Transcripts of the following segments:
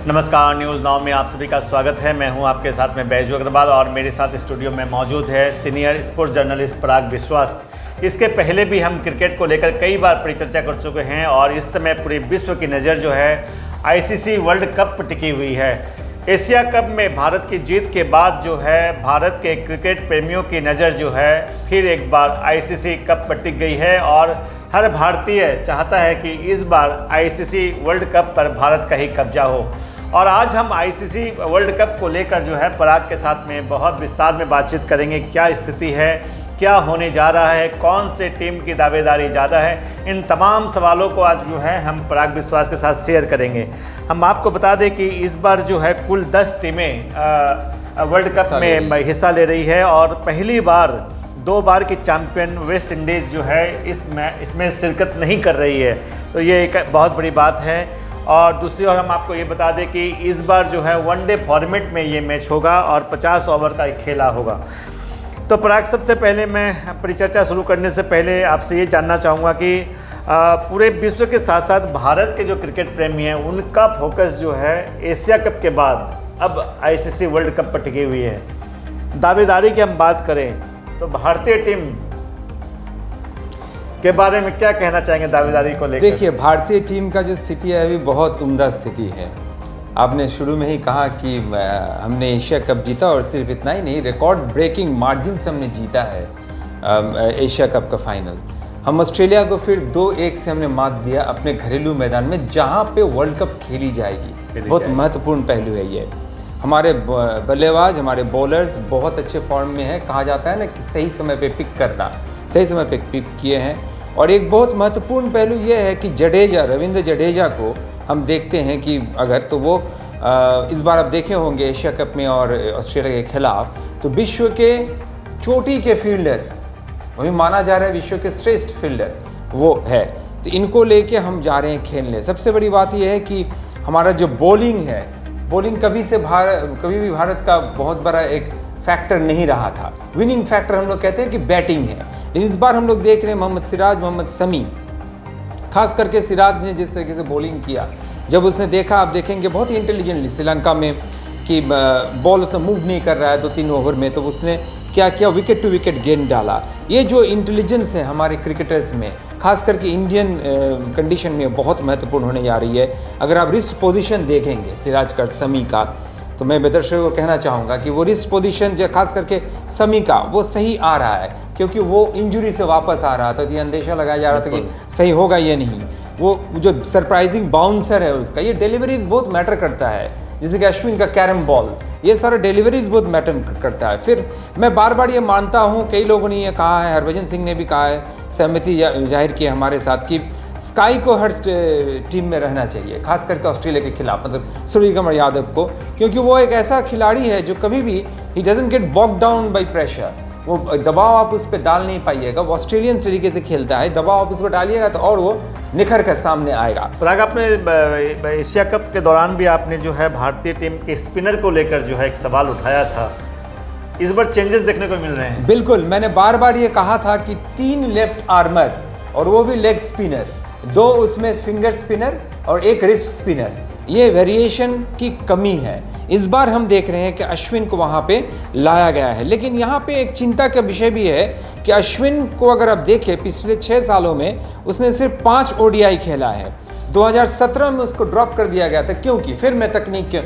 नमस्कार, news now में आप सभी का स्वागत है। मैं हूं आपके साथ में बैजू अग्रवाल और मेरे साथ स्टूडियो में मौजूद है सीनियर स्पोर्ट्स जर्नलिस्ट पराग विश्वास। इसके पहले भी हम क्रिकेट को लेकर कई बार परिचर्चा कर चुके हैं और इस समय पूरे विश्व की नज़र जो है आईसीसी वर्ल्ड कप पर टिकी हुई है। एशिया कप में भारत की जीत के बाद जो है भारत के क्रिकेट प्रेमियों की नज़र जो है फिर एक बार आईसीसी कप पर टिक गई है और हर भारतीय चाहता है कि इस बार आईसीसी वर्ल्ड कप पर भारत का ही कब्जा हो। और आज हम आईसीसी वर्ल्ड कप को लेकर जो है पराग के साथ में बहुत विस्तार में बातचीत करेंगे। क्या स्थिति है, क्या होने जा रहा है, कौन से टीम की दावेदारी ज़्यादा है, इन तमाम सवालों को आज जो है हम पराग विश्वास के साथ शेयर करेंगे। हम आपको बता दें कि इस बार जो है कुल 10 टीमें वर्ल्ड कप में हिस्सा ले रही है और पहली बार 2 बार की चैंपियन वेस्ट इंडीज़ जो है इसमें शिरकत नहीं कर रही है, तो ये एक बहुत बड़ी बात है। और दूसरी ओर हम आपको ये बता दें कि इस बार जो है वनडे फॉर्मेट में ये मैच होगा और 50 ओवर का एक खेला होगा। तो पराग, सबसे पहले मैं परिचर्चा शुरू करने से पहले आपसे ये जानना चाहूँगा कि पूरे विश्व के साथ साथ भारत के जो क्रिकेट प्रेमी हैं उनका फोकस जो है एशिया कप के बाद अब आईसीसी वर्ल्ड कप पर टिकी हुई है। दावेदारी की हम बात करें तो भारतीय टीम के बारे में क्या कहना चाहेंगे दावेदारी को लेकर? देखिए, भारतीय टीम का जो स्थिति है अभी बहुत उम्दा स्थिति है। आपने शुरू में ही कहा कि हमने एशिया कप जीता और सिर्फ इतना ही नहीं, रिकॉर्ड ब्रेकिंग मार्जिन से हमने जीता है एशिया कप का फाइनल। हम ऑस्ट्रेलिया को फिर 2-1 से हमने मात दिया अपने घरेलू मैदान में, जहां पे वर्ल्ड कप खेली जाएगी। बहुत महत्वपूर्ण पहलू है ये। हमारे बल्लेबाज, हमारे बॉलर्स बहुत अच्छे फॉर्म में हैं। कहा जाता है ना कि सही समय पे पिक करना, सही समय पे पिक किए हैं। और एक बहुत महत्वपूर्ण पहलू ये है कि रविंद्र जडेजा को हम देखते हैं कि अगर तो वो इस बार आप देखे होंगे एशिया कप में और ऑस्ट्रेलिया के खिलाफ, तो विश्व के चोटी के फील्डर, वही माना जा रहा है विश्व के श्रेष्ठ फील्डर वो है। तो इनको लेके हम जा रहे हैं खेलने। सबसे बड़ी बात यह है कि हमारा जो बॉलिंग है, बॉलिंग कभी भी भारत का बहुत बड़ा एक फैक्टर नहीं रहा था। विनिंग फैक्टर हम लोग कहते हैं कि बैटिंग है, लेकिन इस बार हम लोग देख रहे हैं मोहम्मद सिराज, मोहम्मद शमी, खास करके सिराज ने जिस तरीके से बॉलिंग किया, जब उसने देखा, आप देखेंगे बहुत ही इंटेलिजेंटली श्रीलंका में कि बॉल उतना मूव नहीं कर रहा है 2-3 ओवर में, तो उसने क्या किया, विकेट टू विकेट गेंद डाला। ये जो इंटेलिजेंस है हमारे क्रिकेटर्स में, खास करके इंडियन कंडीशन में बहुत महत्वपूर्ण होने जा रही है। अगर आप रिस्ट पोजीशन देखेंगे सिराज का, शमी का, तो मैं दर्शकों को कहना चाहूँगा कि वो रिस्ट पोजीशन जो खास करके शमी का वो सही आ रहा है, क्योंकि वो इंजरी से वापस आ रहा था, तो ये अंदेशा लगाया जा रहा था कि सही होगा ये नहीं। वो जो सरप्राइजिंग बाउंसर है उसका, ये डिलीवरीज बहुत मैटर करता है, जैसे कि अश्विन का कैरम बॉल, ये सारा डिलीवरीज बहुत मैटर करता है। फिर मैं बार बार ये मानता हूँ, कई लोगों ने ये कहा है, हरभजन सिंह ने भी कहा है, सहमति जाहिर की है हमारे साथ, कि स्काई को हर टीम में रहना चाहिए, खास करके ऑस्ट्रेलिया के खिलाफ, मतलब सूर्यकुमार यादव को, क्योंकि वो एक ऐसा खिलाड़ी है जो कभी भी he doesn't get bogged down by pressure. वो दबाव आप उस पर डाल नहीं पाइएगा, वो ऑस्ट्रेलियन तरीके से खेलता है, दबाव आप उस पर डालिएगा तो और वो निखर कर सामने आएगा। पराग, आपने एशिया कप के दौरान भी आपने जो है भारतीय टीम के स्पिनर को लेकर जो है एक सवाल उठाया था। इस बार चेंजेस देखने को मिल रहे हैं। बिल्कुल, मैंने बार बार ये कहा था कि 3 लेफ्ट आर्मर और वो भी लेग स्पिनर, 2 उसमें फिंगर स्पिनर और 1 रिस्ट स्पिनर, ये वेरिएशन की कमी है। इस बार हम देख रहे हैं कि अश्विन को वहाँ पे लाया गया है, लेकिन यहाँ पे एक चिंता का विषय भी है कि अश्विन को अगर आप देखें, पिछले 6 सालों में उसने सिर्फ 5 ओडीआई खेला है। 2017 में उसको ड्रॉप कर दिया गया था, क्योंकि फिर मैं तकनीक के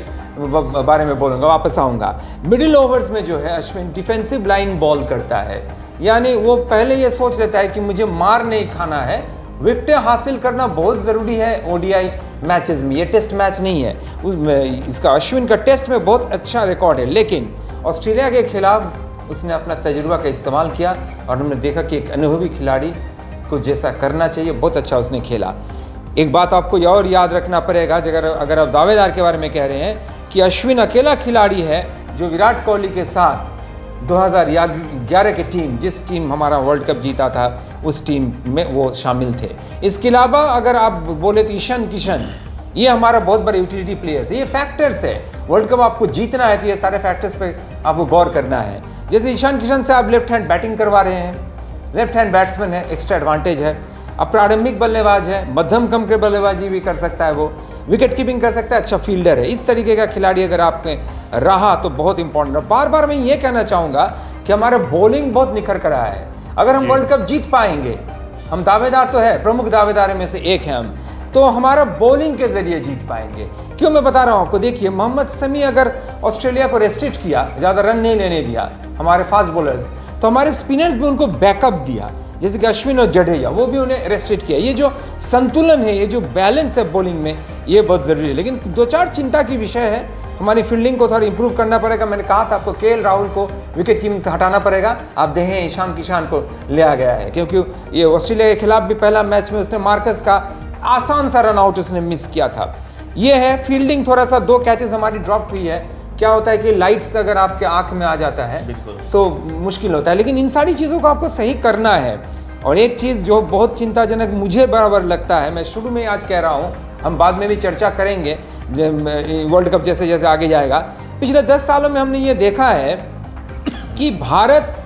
बारे में बोलूँगा, वापस आऊँगा। मिडिल ओवर्स में जो है अश्विन डिफेंसिव लाइन बॉल करता है, यानी वो पहले ये सोच लेता है कि मुझे मार नहीं खाना है, विकेटें हासिल करना बहुत ज़रूरी है ओडीआई मैचेस में, ये टेस्ट मैच नहीं है। इसका अश्विन का टेस्ट में बहुत अच्छा रिकॉर्ड है, लेकिन ऑस्ट्रेलिया के खिलाफ उसने अपना तजुर्बा का इस्तेमाल किया और हमने देखा कि एक अनुभवी खिलाड़ी को जैसा करना चाहिए बहुत अच्छा उसने खेला। एक बात आपको और याद रखना पड़ेगा, अगर आप दावेदार के बारे में कह रहे हैं, कि अश्विन अकेला खिलाड़ी है जो विराट कोहली के साथ 2011 की टीम, जिस टीम हमारा वर्ल्ड कप जीता था, उस टीम में वो शामिल थे। इसके अलावा अगर आप बोले तो ईशान किशन, ये हमारा बहुत बड़ा यूटिलिटी प्लेयर्स है। ये फैक्टर्स है, वर्ल्ड कप आपको जीतना है तो ये सारे फैक्टर्स पे आपको गौर करना है। जैसे ईशान किशन से आप लेफ्ट हैंड बैटिंग करवा रहे हैं, लेफ्ट हैंड बैट्समैन है, एक्स्ट्रा एडवांटेज है। अब प्रारंभिक बल्लेबाज है, मध्यम क्रम के बल्लेबाजी भी कर सकता है वो, विकेट कीपिंग कर सकता है, अच्छा फील्डर है। इस तरीके का खिलाड़ी अगर आपने रहा तो बहुत इंपॉर्टेंट है। बार बार मैं ये कहना चाहूँगा कि हमारा बॉलिंग बहुत निखर कर रहा है। अगर हम वर्ल्ड कप जीत पाएंगे, हम दावेदार तो है, प्रमुख दावेदार में से एक हैं हम, तो हमारा बॉलिंग के जरिए जीत पाएंगे। क्यों मैं बता रहा हूँ आपको, देखिए मोहम्मद शमी अगर ऑस्ट्रेलिया को रेस्ट्रिक्ट किया, ज़्यादा रन नहीं लेने दिया हमारे फास्ट बॉलर्स, तो हमारे स्पिनर्स भी उनको बैकअप दिया, जैसे कि अश्विन और जडेजा, वो भी उन्हें रेस्ट्रिक्ट किया। ये जो संतुलन है, ये जो बैलेंस है बॉलिंग में, ये बहुत ज़रूरी है। लेकिन 2-4 चिंता की विषय है, हमारी फील्डिंग को थोड़ा इंप्रूव करना पड़ेगा। मैंने कहा था आपको, केएल राहुल को विकेट कीपिंग से हटाना पड़ेगा। आप देखें ईशान किशान को लिया गया है, क्योंकि ये ऑस्ट्रेलिया के खिलाफ भी पहला मैच में उसने मार्कस का आसान सा रन आउट उसने मिस किया था। ये है फील्डिंग, थोड़ा सा 2 कैचेस हमारी ड्रॉप हुई है। क्या होता है कि लाइट्स अगर आपके आंख में आ जाता है तो मुश्किल होता है, लेकिन इन सारी चीज़ों को आपको सही करना है। और एक चीज़ जो बहुत चिंताजनक मुझे बराबर लगता है, मैं शुरू में आज कह रहा हूँ, हम बाद में भी चर्चा करेंगे वर्ल्ड कप जैसे जैसे आगे जाएगा। पिछले 10 सालों में हमने ये देखा है कि भारत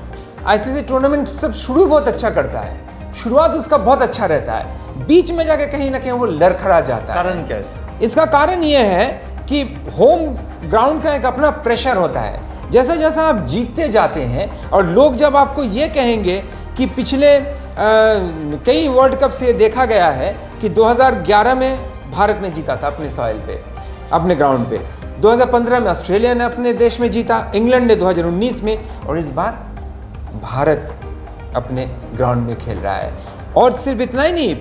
आईसीसी टूर्नामेंट सब शुरू बहुत अच्छा करता है, शुरुआत उसका बहुत अच्छा रहता है, बीच में जाके कहीं ना कहीं वो लड़खड़ा जाता है। कारण क्या है? इसका कारण ये है कि होम ग्राउंड का एक अपना प्रेशर होता है। जैसे जैसे आप जीतते जाते हैं, और लोग जब आपको ये कहेंगे कि पिछले कई वर्ल्ड कप से देखा गया है कि 2011 में भारत ने जीता था अपने सॉइल पे, अपने ग्राउंड पे, 2015 में ऑस्ट्रेलिया ने अपने देश में जीता, इंग्लैंड ने 2019 में, और इस बार भारत अपने ग्राउंड में खेल रहा है। और सिर्फ इतना ही नहीं,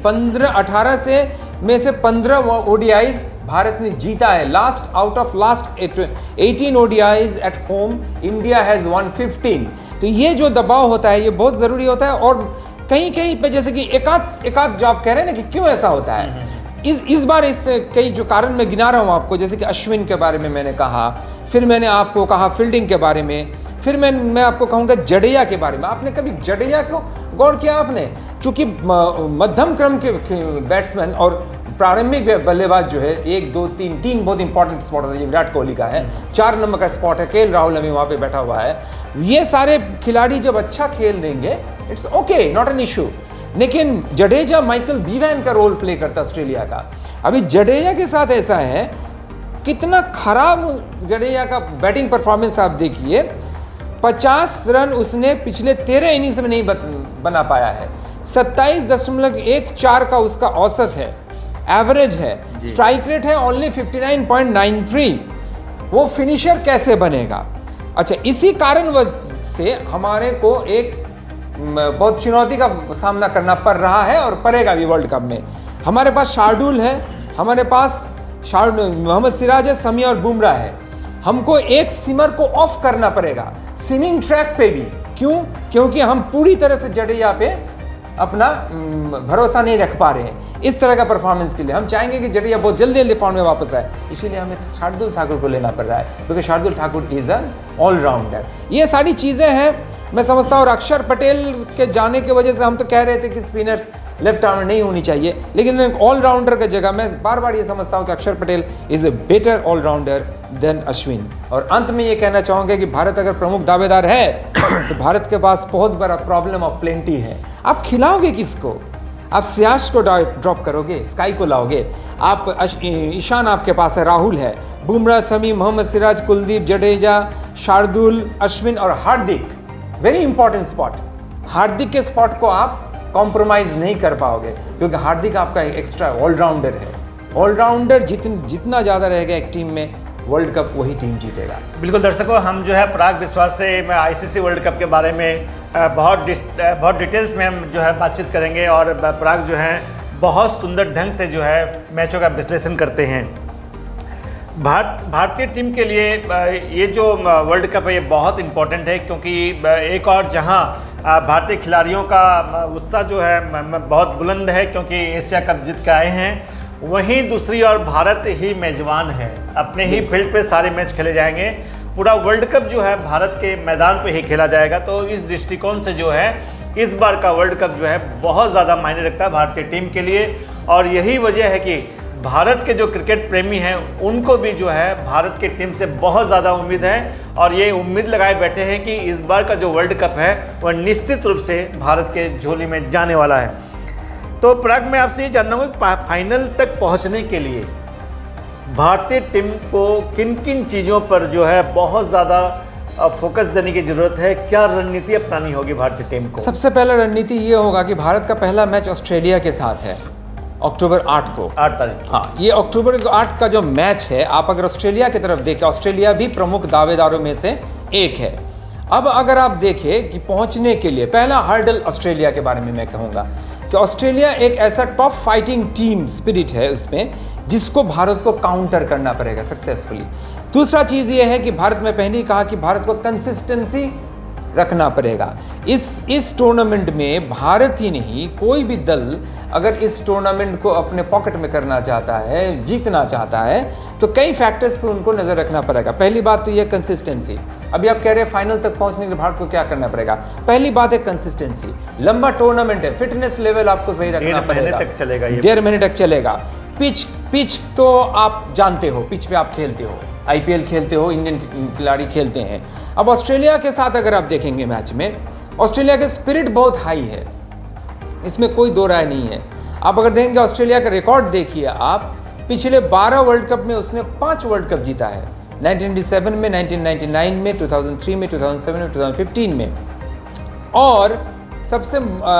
18 से 15 ओडीआईज भारत ने जीता है। Last out of last 18 ODIs at home, India has won 15। तो ये जो दबाव होता है, ये बहुत ज़रूरी होता है। और कहीं कहीं पे जैसे कि एकाध जो आप कह रहे हैं ना कि क्यों ऐसा होता है, इस बार इस कई जो कारण मैं गिना रहा हूँ आपको, जैसे कि अश्विन के बारे में मैंने कहा, फिर मैंने आपको कहा फील्डिंग के बारे में, फिर मैं आपको कहूँगा जडेजा के बारे में। आपने कभी जडेजा को गौर किया आपने? चूंकि मध्यम क्रम के बैट्समैन और प्रारंभिक बल्लेबाज जो है 1, 2, 3 बहुत इंपॉर्टेंट स्पॉट होता है। विराट कोहली का है, 4 नंबर का स्पॉट है, केएल राहुल अभी वहाँ पे बैठा हुआ है। ये सारे खिलाड़ी जब अच्छा खेल देंगे, it's okay, not an issue. लेकिन जडेजा माइकल बीवैन का रोल प्ले करता ऑस्ट्रेलिया का। अभी जडेजा के साथ ऐसा है, कितना खराब जडेजा का बैटिंग परफॉर्मेंस आप देखिए। 50 रन उसने पिछले 13 इनिंग्स में नहीं बना पाया है। 27.14 का उसका औसत है, एवरेज है। स्ट्राइक रेट है ओनली 59.93। वो फिनिशर कैसे बनेगा? अच्छा, इसी कारण से हमारे को एक बहुत चुनौती का सामना करना पड़ रहा है और पड़ेगा भी वर्ल्ड कप में। हमारे पास शार्दुल है, हमारे पास मोहम्मद सिराज है, शमी और बुमराह है। हमको एक सिमर को ऑफ करना पड़ेगा स्विमिंग ट्रैक पे भी। क्यों? क्योंकि हम पूरी तरह से जडेजा पे अपना भरोसा नहीं रख पा रहे हैं इस तरह का परफॉर्मेंस के लिए। हम चाहेंगे कि जडेजा बहुत जल्दी जल्दी फॉर्म में वापस आए, इसीलिए हमें शार्दुल ठाकुर को लेना पड़ रहा है, क्योंकि Shardul Thakur is an allrounder. ये सारी चीज़ें हैं, मैं समझता हूँ। और अक्षर पटेल के जाने की वजह से हम तो कह रहे थे कि स्पिनर्स लेफ्ट आर्म नहीं होनी चाहिए, लेकिन एक ऑलराउंडर की जगह मैं बार बार ये समझता हूँ कि Axar Patel is a better allrounder than Ashwin. और अंत में ये कहना चाहूँगा कि भारत अगर प्रमुख दावेदार है तो भारत के पास बहुत बड़ा प्रॉब्लम ऑफ प्लेंटी है। आप खिलाओगे किसको? आप श्रेयस को ड्रॉप करोगे, स्काई को लाओगे, आप ईशान आपके पास है, राहुल है, बुमराह, शमी, मोहम्मद सिराज, कुलदीप, जडेजा, शार्दुल, अश्विन और Hardik. Very important spot. Hardik के स्पॉट को आप कॉम्प्रोमाइज नहीं कर पाओगे, क्योंकि हार्दिक आपका एक्स्ट्रा ऑलराउंडर है। ऑलराउंडर जितना ज़्यादा रहेगा एक टीम में, वर्ल्ड कप वही टीम जीतेगा। बिल्कुल दर्शकों, हम जो है पराग विश्वास से मैं आईसीसी वर्ल्ड कप के बारे में बहुत डिटेल्स में हम जो है बातचीत करेंगे। और पराग जो है बहुत सुंदर ढंग से जो है मैचों का विश्लेषण करते हैं। भारतीय टीम के लिए ये जो वर्ल्ड कप है ये बहुत इम्पोर्टेंट है, क्योंकि एक और जहां भारतीय खिलाड़ियों का उत्साह जो है बहुत बुलंद है, क्योंकि एशिया कप जीत के आए हैं, वहीं दूसरी ओर भारत ही मेजबान है। अपने ही फील्ड पे सारे मैच खेले जाएंगे। पूरा वर्ल्ड कप जो है भारत के मैदान पे ही खेला जाएगा। तो इस दृष्टिकोण से जो है इस बार का वर्ल्ड कप जो है बहुत ज़्यादा मायने रखता है भारतीय टीम के लिए। और यही वजह है कि भारत के जो क्रिकेट प्रेमी हैं उनको भी जो है भारत की टीम से बहुत ज़्यादा उम्मीद है, और ये उम्मीद लगाए बैठे हैं कि इस बार का जो वर्ल्ड कप है वह निश्चित रूप से भारत के झोली में जाने वाला है। तो पराग, मैं आपसे ये जानना हूँ कि फाइनल तक पहुँचने के लिए भारतीय टीम को किन किन चीज़ों पर जो है बहुत ज़्यादा फोकस देने की जरूरत है, क्या रणनीति अपनानी होगी भारतीय टीम को? सबसे पहला रणनीति ये होगा कि भारत का पहला मैच ऑस्ट्रेलिया के साथ है अक्टूबर 8 को। 8 तारीख। हाँ, ये अक्टूबर 8 का जो मैच है, आप अगर ऑस्ट्रेलिया की तरफ देखें, ऑस्ट्रेलिया भी प्रमुख दावेदारों में से एक है। अब अगर आप देखें कि पहुंचने के लिए पहला हर्डल ऑस्ट्रेलिया के बारे में मैं कहूँगा कि ऑस्ट्रेलिया एक ऐसा टॉप फाइटिंग टीम स्पिरिट है उसमें, जिसको भारत को काउंटर करना पड़ेगा सक्सेसफुली। दूसरा चीज़ ये है कि भारत में पहले ही कहा कि भारत को कंसिस्टेंसी रखना पड़ेगा। इस टूर्नामेंट में भारत ही नहीं, कोई भी दल अगर इस टूर्नामेंट को अपने पॉकेट में करना चाहता है, जीतना चाहता है, तो कई फैक्टर्स पे उनको नज़र रखना पड़ेगा। पहली बात तो ये कंसिस्टेंसी। अभी आप कह रहे हैं फाइनल तक पहुंचने के लिए भारत को क्या करना पड़ेगा? पहली बात है कंसिस्टेंसी। लंबा टूर्नामेंट है, फिटनेस लेवल आपको सही रखना पड़ेगा। 1.5 महीने तक चलेगा ये। 1.5 महीने तक चलेगा। पिच तो आप जानते हो, पिच पे आप खेलते हो, IPL खेलते हो, इंडियन खिलाड़ी खेलते हैं। अब ऑस्ट्रेलिया के साथ अगर आप देखेंगे मैच में, ऑस्ट्रेलिया का स्पिरिट बहुत हाई है, इसमें कोई दो राय नहीं है। आप अगर देखेंगे ऑस्ट्रेलिया का रिकॉर्ड देखिए आप, पिछले 12 वर्ल्ड कप में उसने 5 वर्ल्ड कप जीता है। 1997 में, 1999 में, 2003 में, 2007 में, 2015 में। और सबसे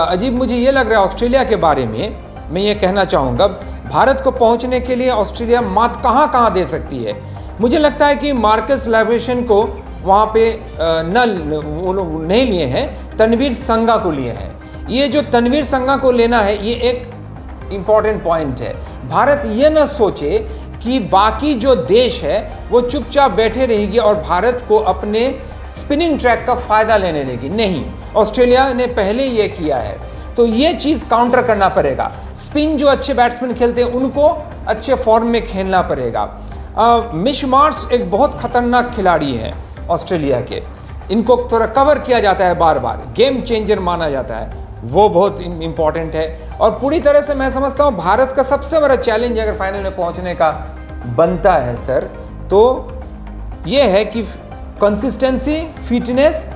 अजीब मुझे ये लग रहा है ऑस्ट्रेलिया के बारे में, मैं ये कहना चाहूँगा, भारत को पहुँचने के लिए ऑस्ट्रेलिया मात कहाँ दे सकती है। मुझे लगता है कि मार्कस लाइब्रेशन को वहाँ पे वो लोग नहीं लिए हैं, तनवीर संगा को लिए हैं। ये जो तनवीर संगा को लेना है, ये एक इम्पॉर्टेंट पॉइंट है। भारत ये ना सोचे कि बाकी जो देश है वो चुपचाप बैठे रहेगी और भारत को अपने स्पिनिंग ट्रैक का फ़ायदा लेने देगी, नहीं। ऑस्ट्रेलिया ने पहले ये किया है, तो ये चीज़ काउंटर करना पड़ेगा। स्पिन जो अच्छे बैट्समैन खेलते हैं उनको अच्छे फॉर्म में खेलना पड़ेगा। मिश मार्श एक बहुत खतरनाक खिलाड़ी है ऑस्ट्रेलिया के, इनको थोड़ा कवर किया जाता है बार बार, गेम चेंजर माना जाता है, वो बहुत इम्पॉर्टेंट है। और पूरी तरह से मैं समझता हूँ भारत का सबसे बड़ा चैलेंज अगर फाइनल में पहुँचने का बनता है सर, तो ये है कि consistency, fitness,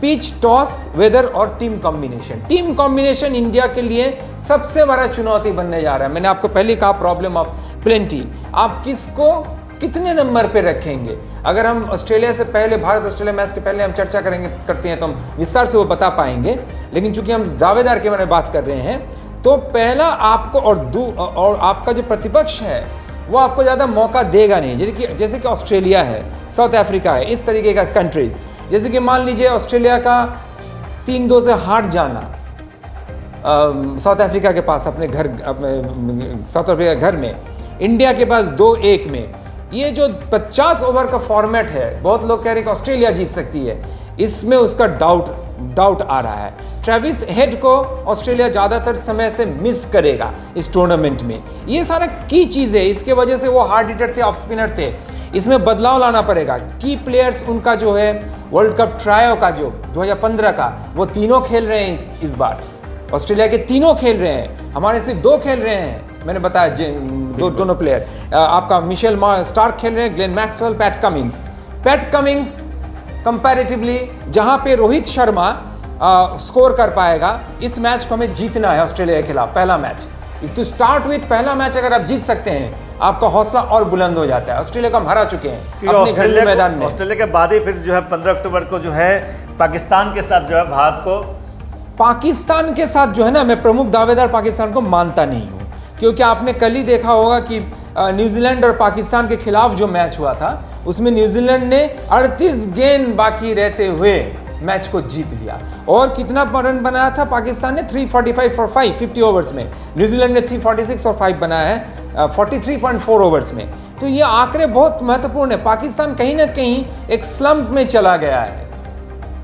pitch, toss, weather और team combination. Team combination India के लिए सबसे बड़ा चुनौती बनने जा रहा है। मैंने आपको पहले कहा प्रॉब्लम ऑफ प्लेंटी। आप किसको कितने नंबर पे रखेंगे? अगर हम ऑस्ट्रेलिया से पहले, भारत ऑस्ट्रेलिया मैच के पहले हम चर्चा करते हैं तो हम विस्तार से वो बता पाएंगे, लेकिन चूंकि हम दावेदार के बारे में बात कर रहे हैं, तो पहला आपको और आपका जो प्रतिपक्ष है वो आपको ज़्यादा मौका देगा नहीं। जैसे कि ऑस्ट्रेलिया है, साउथ अफ्रीका है, इस तरीके का कंट्रीज़, जैसे कि मान लीजिए ऑस्ट्रेलिया का 3-2 से हार जाना साउथ अफ्रीका के पास अपने साउथ अफ्रीका के घर में, इंडिया के पास 2-1 में। ये जो 50 ओवर का फॉर्मेट है, बहुत लोग कह रहे हैं कि ऑस्ट्रेलिया जीत सकती है, इसमें उसका डाउट आ रहा है। ट्रेविस हेड को ऑस्ट्रेलिया ज़्यादातर समय से मिस करेगा इस टूर्नामेंट में। ये सारा की चीज़ है, इसके वजह से वो हार्ड हिटर थे, ऑफ स्पिनर थे। इसमें बदलाव लाना पड़ेगा। की प्लेयर्स उनका जो है वर्ल्ड कप ट्रायो का जो 2015 का, वो तीनों खेल रहे हैं इस बार। ऑस्ट्रेलिया के तीनों खेल रहे हैं, हमारे सिर्फ 2 खेल रहे हैं। मैंने बताया दोनों प्लेयर, आपका मिशेल स्टार्क खेल रहे हैं, Glenn Maxwell, Pat Cummins comparatively जहां पे रोहित शर्मा स्कोर कर पाएगा। इस मैच को हमें जीतना है ऑस्ट्रेलिया के खिलाफ, पहला मैच। टू स्टार्ट विथ पहला मैच अगर आप जीत सकते हैं, आपका हौसला और बुलंद हो जाता है। ऑस्ट्रेलिया को हम हरा चुके हैं अपने घरेलू मैदान में। ऑस्ट्रेलिया के बाद ही फिर जो है 15 अक्टूबर को जो है पाकिस्तान के साथ जो है भारत को, पाकिस्तान के साथ जो है ना, मैं प्रमुख दावेदार पाकिस्तान को मानता नहीं हूँ, क्योंकि आपने कल ही देखा होगा कि न्यूजीलैंड और पाकिस्तान के खिलाफ जो मैच हुआ था, उसमें न्यूजीलैंड ने 38 गेंद बाकी रहते हुए मैच को जीत लिया। और कितना रन बनाया था पाकिस्तान ने? 345 फॉर 5 50 ओवर्स में। न्यूजीलैंड ने 346 और 5 बनाया है 43.4 ओवर्स में। तो ये आंकड़े बहुत महत्वपूर्ण है। पाकिस्तान कहीं ना कहीं एक स्लम्प में चला गया है।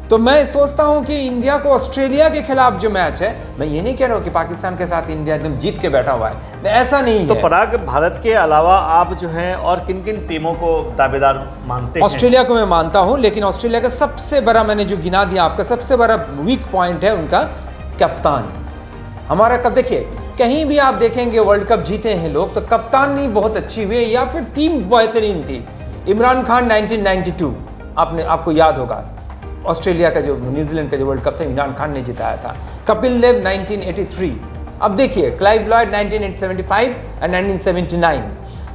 तो मैं सोचता हूं कि इंडिया को ऑस्ट्रेलिया के खिलाफ जो मैच है, मैं ये नहीं कह रहा हूं कि पाकिस्तान के साथ इंडिया एकदम जीत के बैठा हुआ है, ऐसा नहीं तो है। पराग, भारत के अलावा आप जो हैं और किन किन टीमों को दावेदार मानते हैं? ऑस्ट्रेलिया को मैं मानता हूं, लेकिन ऑस्ट्रेलिया का सबसे बड़ा, मैंने जो गिना दिया आपका, सबसे बड़ा वीक पॉइंट है उनका कप्तान। हमारा कब देखिए, कहीं भी आप देखेंगे वर्ल्ड कप जीते हैं लोग, तो कप्तानी बहुत अच्छी हुई या फिर टीम बेहतरीन थी। इमरान खान 1992, आपको याद होगा, ऑस्ट्रेलिया का जो न्यूजीलैंड का जो वर्ल्ड कप था, इमरान खान ने जिताया था। कपिल देव 1983। अब देखिए क्लाइव लॉयड 1975 एंड 1979।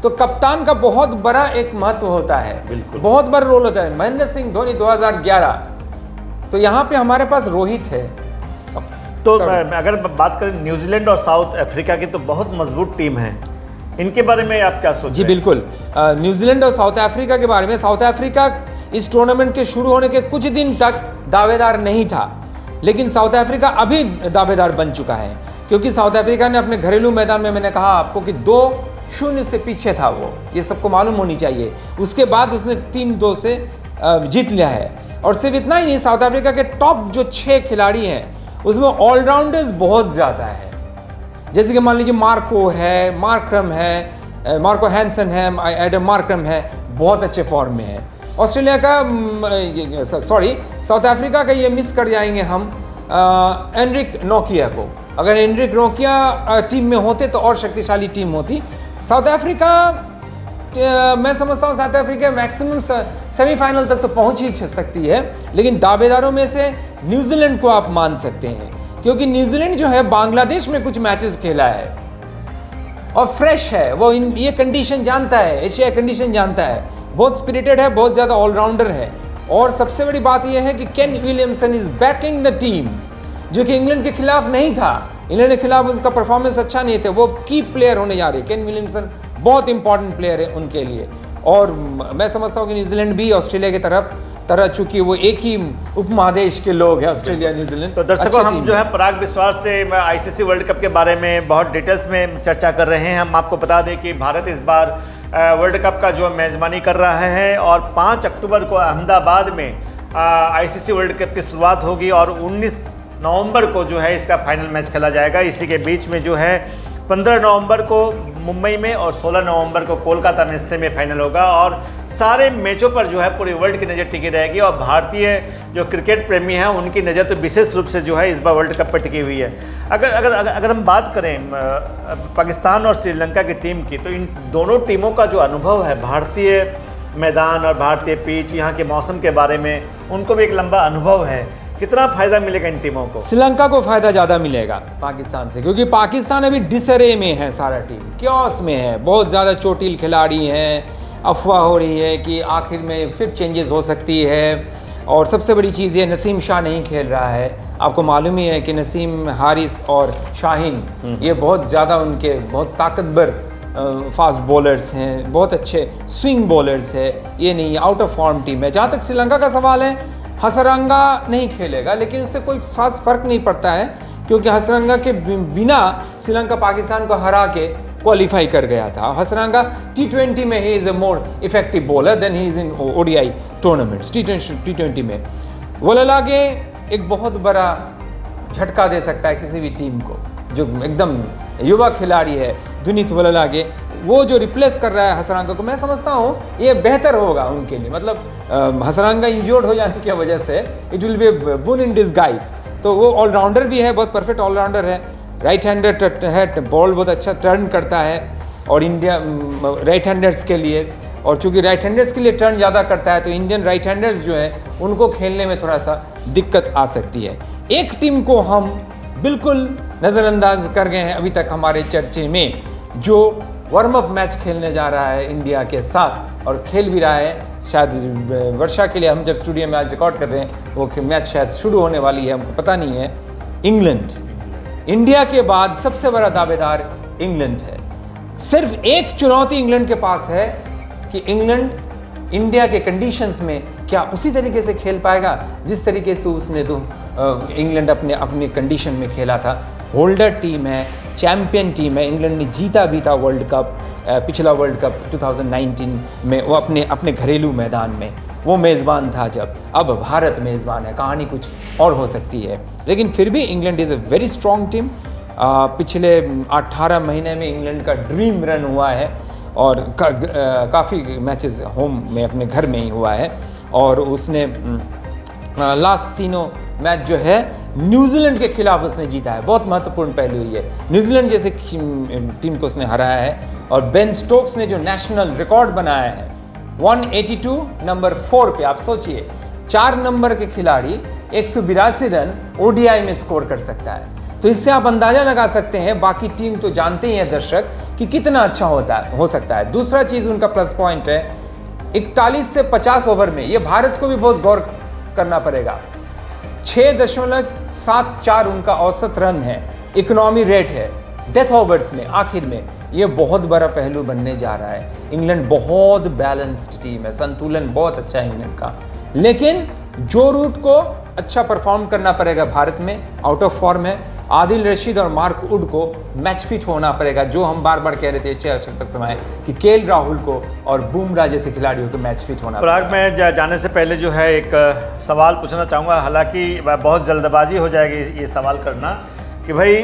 तो कप्तान का बहुत बड़ा एक महत्व होता है, बिल्कुल। बहुत बड़ा रोल होता है। महेंद्र सिंह धोनी 2011, तो यहाँ पे हमारे पास रोहित है। तो अगर बात करें न्यूजीलैंड और साउथ अफ्रीका की, तो बहुत मजबूत टीम है, इनके बारे में आप क्या सोचते हैं? जी बिल्कुल, न्यूजीलैंड और साउथ अफ्रीका के बारे में, साउथ अफ्रीका इस टूर्नामेंट के शुरू होने के कुछ दिन तक दावेदार नहीं था, लेकिन साउथ अफ्रीका अभी दावेदार बन चुका है, क्योंकि साउथ अफ्रीका ने अपने घरेलू मैदान में, मैंने कहा आपको कि 2-0 से पीछे था वो, ये सबको मालूम होनी चाहिए। उसके बाद उसने 3-2 से जीत लिया है। और सिर्फ इतना ही नहीं, साउथ अफ्रीका के टॉप जो 6 खिलाड़ी हैं उसमें ऑलराउंडर्स बहुत ज़्यादा है। जैसे कि मान लीजिए मार्को है, मार्क्रम है, मार्को हैंसन है, एडम मार्क्रम है, बहुत अच्छे फॉर्म में है। ऑस्ट्रेलिया का साउथ अफ्रीका का ये मिस कर जाएंगे हम एनरिक नोकिया को। अगर एनरिक नोकिया टीम में होते तो और शक्तिशाली टीम होती। साउथ अफ्रीका, मैं समझता हूँ साउथ अफ्रीका मैक्सिमम सेमीफाइनल तक तो पहुँच ही सकती है, लेकिन दावेदारों में से न्यूजीलैंड को आप मान सकते हैं, क्योंकि न्यूजीलैंड जो है बांग्लादेश में कुछ मैचेस खेला है और फ्रेश है, वो ये कंडीशन जानता है, एशिया कंडीशन जानता है, बहुत स्पिरिटेड है, बहुत ज़्यादा ऑलराउंडर है। और सबसे बड़ी बात यह है कि Kane Williamson is banking the team, जो कि इंग्लैंड के खिलाफ नहीं था। इंग्लैंड के खिलाफ उसका परफॉर्मेंस अच्छा नहीं था, वो की प्लेयर होने जा रही है। केन विलियमसन बहुत इंपॉर्टेंट प्लेयर है उनके लिए। और मैं समझता हूँ कि न्यूजीलैंड भी ऑस्ट्रेलिया की तरह, चूंकि वो एक ही उपमहादेश के लोग हैं, ऑस्ट्रेलिया न्यूजीलैंड। तो दर्शकों, हम जो है पराग विश्वास से आईसीसी वर्ल्ड कप के बारे में बहुत डिटेल्स में चर्चा कर रहे हैं। हम आपको बता दें कि भारत इस बार वर्ल्ड कप का जो मेज़बानी कर रहा है और 5 अक्टूबर को अहमदाबाद में आईसीसी वर्ल्ड कप की शुरुआत होगी और 19 नवंबर को जो है इसका फाइनल मैच खेला जाएगा। इसी के बीच में जो है 15 नवंबर को मुंबई में और 16 नवंबर को कोलकाता में सेमीफाइनल होगा। और सारे मैचों पर जो है पूरे वर्ल्ड की नज़र टिकी रहेगी और भारतीय जो क्रिकेट प्रेमी हैं उनकी नज़र तो विशेष रूप से जो है इस बार वर्ल्ड कप पर टिकी हुई है। अगर हम बात करें पाकिस्तान और श्रीलंका की टीम की, तो इन दोनों टीमों का जो अनुभव है भारतीय मैदान और भारतीय पिच, यहाँ के मौसम के बारे में उनको भी एक लंबा अनुभव है। कितना फ़ायदा मिलेगा इन टीमों को? श्रीलंका को फ़ायदा ज़्यादा मिलेगा पाकिस्तान से, क्योंकि पाकिस्तान अभी डिसरे में है, सारा टीम क्योस में है, बहुत ज़्यादा चोटिल खिलाड़ी हैं, अफवाह हो रही है कि आखिर में फिर चेंजेस हो सकती है। और सबसे बड़ी चीज़ ये, नसीम शाह नहीं खेल रहा है। आपको मालूम ही है कि नसीम, हारिस और शाहीन ये बहुत ज़्यादा उनके बहुत ताकतवर फास्ट बॉलर्स हैं, बहुत अच्छे स्विंग बॉलर्स है। ये नहीं, आउट ऑफ फॉर्म टीम है। जहाँ तक श्रीलंका का सवाल है, हसरंगा नहीं खेलेगा, लेकिन उससे कोई खास फर्क नहीं पड़ता है, क्योंकि हसरंगा के बिना श्रीलंका पाकिस्तान को हरा के क्वालिफाई कर गया था। हसरंगा T20 में ही is a more effective bowler than he is in ODI tournaments. T20 में वललागे एक बहुत बड़ा झटका दे सकता है किसी भी टीम को, जो एकदम युवा खिलाड़ी है दुनीत वललागे, वो जो रिप्लेस कर रहा है हसरंगा को, मैं समझता हूँ ये बेहतर होगा उनके लिए। मतलब हसरंगा इंजर्ड हो जाने की वजह से इट विल बी बुन इन डिसगाइज। तो वो ऑलराउंडर भी है, बहुत परफेक्ट ऑलराउंडर है, राइट हैंडर है, बॉल बहुत अच्छा टर्न करता है और इंडिया राइट हैंडर्स के लिए, और चूंकि राइट हैंडर्स के लिए टर्न ज़्यादा करता है तो इंडियन राइट हैंडर्स जो है उनको खेलने में थोड़ा सा दिक्कत आ सकती है। एक टीम को हम बिल्कुल नज़रअंदाज कर गए हैं अभी तक हमारे चर्चे में, जो वार्म अप मैच खेलने जा रहा है इंडिया के साथ और खेल भी रहा है। शायद वर्षा के लिए हम जब स्टूडियो में आज रिकॉर्ड कर रहे हैं वो मैच शायद शुरू होने वाली है, हमको पता नहीं है। इंग्लैंड, इंडिया के बाद सबसे बड़ा दावेदार इंग्लैंड है। सिर्फ एक चुनौती इंग्लैंड के पास है कि इंग्लैंड इंडिया के कंडीशंस में क्या उसी तरीके से खेल पाएगा जिस तरीके से उसने इंग्लैंड अपने कंडीशन में खेला था। होल्डर टीम है, चैंपियन टीम है, इंग्लैंड ने जीता भी था वर्ल्ड कप, पिछला वर्ल्ड कप 2019 में वो अपने घरेलू मैदान में वो मेज़बान था जब, अब भारत मेज़बान है। कहानी कुछ और हो सकती है, लेकिन फिर भी England is a very strong team. पिछले 18 महीने में इंग्लैंड का ड्रीम रन हुआ है और काफ़ी मैचेस होम में अपने घर में ही हुआ है, और उसने लास्ट तीनों मैच जो है न्यूजीलैंड के खिलाफ उसने जीता है। बहुत महत्वपूर्ण पहलू ये, न्यूजीलैंड जैसे टीम को उसने हराया है। और बेन स्टोक्स ने जो नेशनल रिकॉर्ड बनाया है 182 नंबर 4 पे, आप सोचिए 4 नंबर के खिलाड़ी 182 रन ODI में स्कोर कर सकता है। तो इससे आप अंदाजा लगा सकते हैं, बाकी टीम तो जानते ही हैं दर्शक कि कितना अच्छा हो सकता है। दूसरा चीज़ उनका प्लस पॉइंट है 41 से 50 ओवर में, ये भारत को भी बहुत गौर करना पड़ेगा, 6.74 उनका औसत रन है, इकोनॉमी रेट है डेथ ओवर्स में आखिर में। ये बहुत बड़ा पहलू बनने जा रहा है। इंग्लैंड बहुत बैलेंस्ड टीम है, संतुलन बहुत अच्छा है इंग्लैंड का, लेकिन जो रूट को अच्छा परफॉर्म करना पड़ेगा भारत में, आउट ऑफ फॉर्म है। आदिल रशीद और मार्क वुड को मैच फिट होना पड़ेगा, जो हम बार बार कह रहे थे एशिया कप समय कि केएल राहुल को और बुमराह जैसे खिलाड़ियों को मैच फिट होना पराग, मैं जाने से पहले जो है एक सवाल पूछना चाहूँगा, हालांकि बहुत जल्दबाजी हो जाएगी ये सवाल करना कि भाई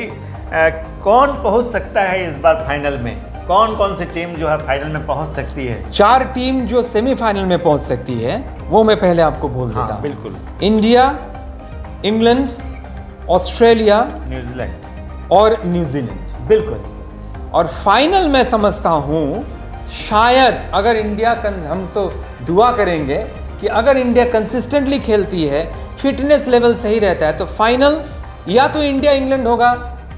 कौन पहुँच सकता है इस बार फाइनल में, कौन कौन सी टीम जो है फाइनल में पहुँच सकती है? 4 टीम जो सेमीफाइनल में पहुँच सकती है वो मैं पहले आपको बोल देता हूँ। बिल्कुल। इंडिया, इंग्लैंड, ऑस्ट्रेलिया, न्यूजीलैंड और न्यूजीलैंड, बिल्कुल। और फाइनल में समझता हूं शायद अगर इंडिया हम तो दुआ करेंगे कि अगर इंडिया कंसिस्टेंटली खेलती है, फिटनेस लेवल सही रहता है, तो फाइनल या तो इंडिया इंग्लैंड होगा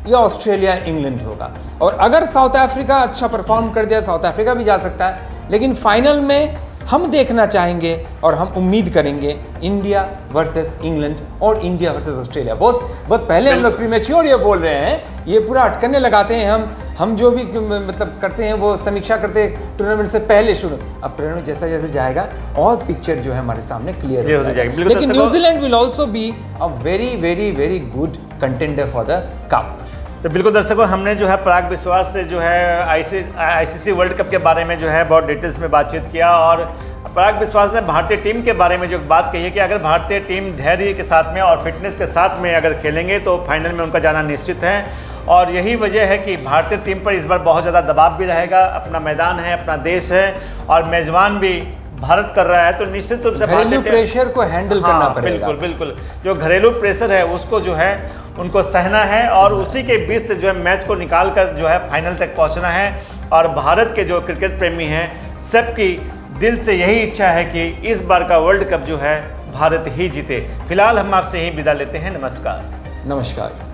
या ऑस्ट्रेलिया इंग्लैंड होगा। और अगर साउथ अफ्रीका अच्छा परफॉर्म कर दिया, साउथ अफ्रीका भी जा सकता है, लेकिन फाइनल में हम देखना चाहेंगे और हम उम्मीद करेंगे इंडिया वर्सेस इंग्लैंड और इंडिया वर्सेस ऑस्ट्रेलिया। बहुत पहले हम लोग प्रीमेच्योर ये बोल रहे हैं, ये पूरा अटकने लगाते हैं हम जो भी मतलब करते हैं वो समीक्षा करते हैं टूर्नामेंट से पहले शुरू। अब टूर्नामेंट जैसा जैसे जाएगा और पिक्चर जो है हमारे सामने क्लियर हो जाएगी। लेकिन New Zealand will also be a very very very good contender for the cup. तो बिल्कुल दर्शकों, हमने जो है पराग विश्वास से जो है आईसीसी वर्ल्ड कप के बारे में जो है बहुत डिटेल्स में बातचीत किया, और पराग विश्वास ने भारतीय टीम के बारे में जो बात कही है कि अगर भारतीय टीम धैर्य के साथ में और फिटनेस के साथ में अगर खेलेंगे तो फाइनल में उनका जाना निश्चित है। और यही वजह है कि भारतीय टीम पर इस बार बहुत ज़्यादा दबाव भी रहेगा, अपना मैदान है, अपना देश है और मेजबान भी भारत कर रहा है, तो निश्चित रूप से घरेलू प्रेशर को हैंडल करना पड़ेगा। बिल्कुल बिल्कुल, जो घरेलू प्रेशर है उसको जो है उनको सहना है और उसी के बीच से जो है मैच को निकाल कर जो है फाइनल तक पहुंचना है। और भारत के जो क्रिकेट प्रेमी हैं सबकी दिल से यही इच्छा है कि इस बार का वर्ल्ड कप जो है भारत ही जीते। फिलहाल हम आपसे यही विदा लेते हैं। नमस्कार। नमस्कार।